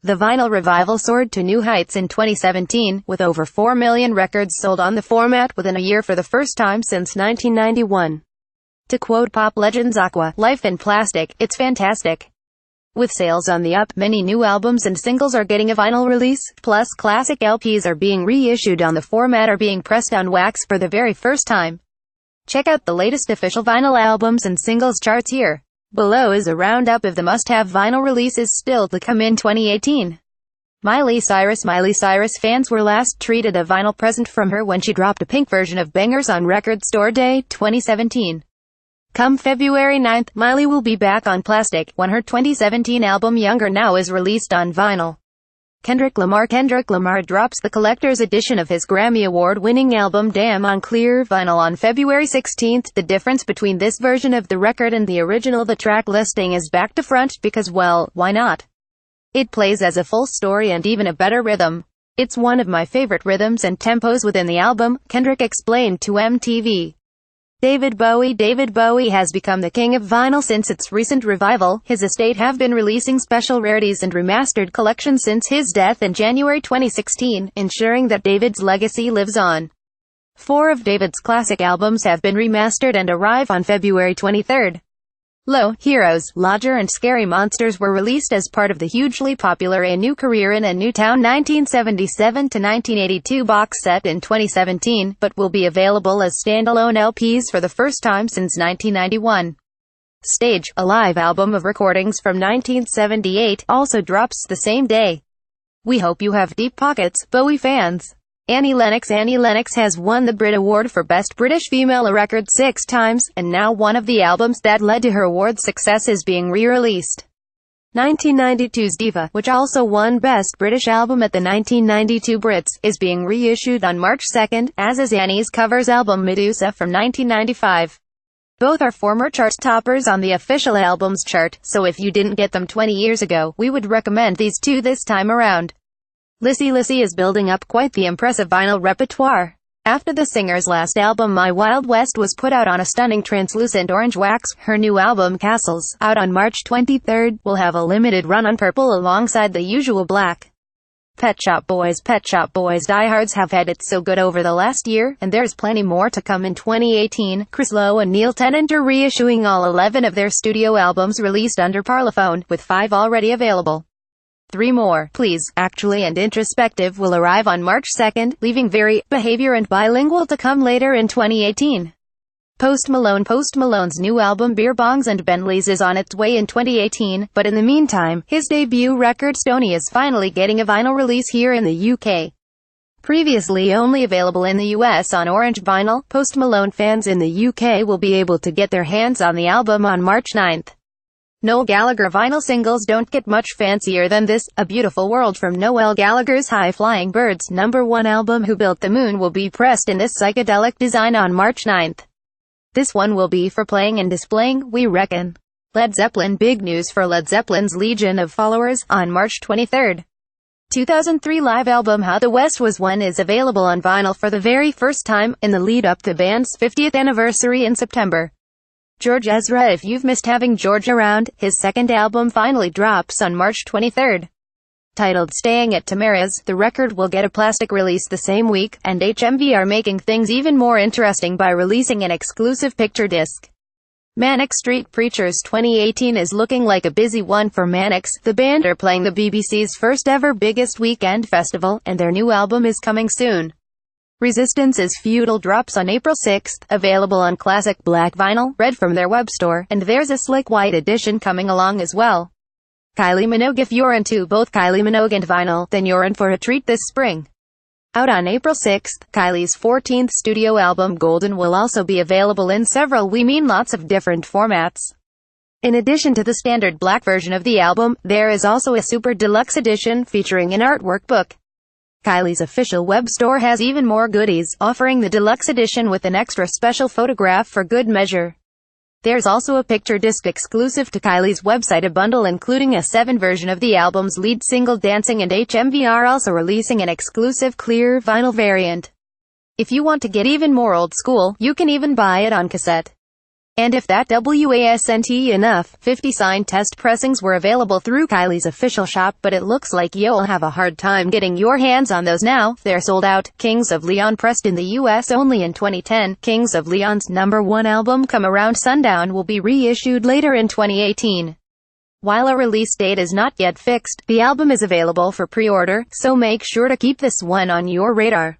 The vinyl revival soared to new heights in 2017, with over 4 million records sold on the format within a year for the first time since 1991. To quote pop legends Aqua, "Life in plastic, it's fantastic." With sales on the up, many new albums and singles are getting a vinyl release, plus classic LPs are being reissued on the format or being pressed on wax for the very first time. Check out the latest official vinyl albums and singles charts here. Below is a roundup of the must-have vinyl releases still to come in 2018. Miley Cyrus fans were last treated a vinyl present from her when she dropped a pink version of Bangers on Record Store Day, 2017. Come February 9th, Miley will be back on plastic, when her 2017 album Younger Now is released on vinyl. Kendrick Lamar drops the collector's edition of his Grammy Award-winning album Damn on clear vinyl on February 16th. The difference between this version of the record and the original, the track listing is back to front because, well, why not? It plays as a full story and even a better rhythm. "It's one of my favorite rhythms and tempos within the album," Kendrick explained to MTV. David Bowie has become the king of vinyl since its recent revival. His estate have been releasing special rarities and remastered collections since his death in January 2016, ensuring that David's legacy lives on. 4 of David's classic albums have been remastered and arrive on February 23rd. Low, Heroes, Lodger and Scary Monsters were released as part of the hugely popular A New Career in a New Town 1977-1982 box set in 2017, but will be available as standalone LPs for the first time since 1991. Stage, a live album of recordings from 1978, also drops the same day. We hope you have deep pockets, Bowie fans. Annie Lennox has won the Brit Award for Best British Female a record 6 times, and now one of the albums that led to her award success is being re-released. 1992's Diva, which also won Best British Album at the 1992 Brits, is being reissued on March 2nd, as is Annie's covers album Medusa from 1995. Both are former chart toppers on the official albums chart, so if you didn't get them 20 years ago, we would recommend these two this time around. Lissy is building up quite the impressive vinyl repertoire. After the singer's last album My Wild West was put out on a stunning translucent orange wax, her new album Castles, out on March 23rd, will have a limited run on purple alongside the usual black. Pet Shop Boys diehards have had it so good over the last year, and there's plenty more to come in 2018. Chris Lowe and Neil Tennant are reissuing all 11 of their studio albums released under Parlophone, with 5 already available. 3 more, Please, Actually and Introspective will arrive on March 2nd, leaving Very, Behavior and Bilingual to come later in 2018. Post Malone's new album Beer Bongs and Bentleys is on its way in 2018, but in the meantime, his debut record Stoney is finally getting a vinyl release here in the UK. Previously only available in the US on orange vinyl, Post Malone fans in the UK will be able to get their hands on the album on March 9th. Noel Gallagher vinyl singles don't get much fancier than this. A Beautiful World from Noel Gallagher's High Flying Birds #1 album Who Built the Moon will be pressed in this psychedelic design on March 9th. This one will be for playing and displaying, we reckon. Led Zeppelin. Big news for Led Zeppelin's legion of followers. On March 23rd, 2003 live album How the West Was Won is available on vinyl for the very first time, in the lead-up to the band's 50th anniversary in September. George Ezra. If you've missed having George around, his second album finally drops on March 23rd. Titled Staying at Tamara's, the record will get a plastic release the same week, and HMV are making things even more interesting by releasing an exclusive picture disc. Manic Street Preachers 2018 is looking like a busy one for Manics. The band are playing the BBC's first ever biggest weekend festival, and their new album is coming soon. Resistance is Futile drops on April 6th, available on classic black vinyl, red from their web store, and there's a slick white edition coming along as well. Kylie Minogue. If you're into both Kylie Minogue and vinyl, then you're in for a treat this spring. Out on April 6th, Kylie's 14th studio album Golden will also be available in several, we mean lots of different formats. In addition to the standard black version of the album, there is also a super deluxe edition featuring an artwork book. Kylie's official web store has even more goodies, offering the deluxe edition with an extra special photograph for good measure. There's also a picture disc exclusive to Kylie's website, a bundle including a 7 version of the album's lead single Dancing, and HMV are also releasing an exclusive clear vinyl variant. If you want to get even more old school, you can even buy it on cassette. And if that wasn't enough, 50 signed test pressings were available through Kylie's official shop, but it looks like you'll have a hard time getting your hands on those now. They're sold out. Kings of Leon pressed in the US only in 2010. Kings of Leon's #1 album Come Around Sundown will be reissued later in 2018. While a release date is not yet fixed, the album is available for pre-order, so make sure to keep this one on your radar.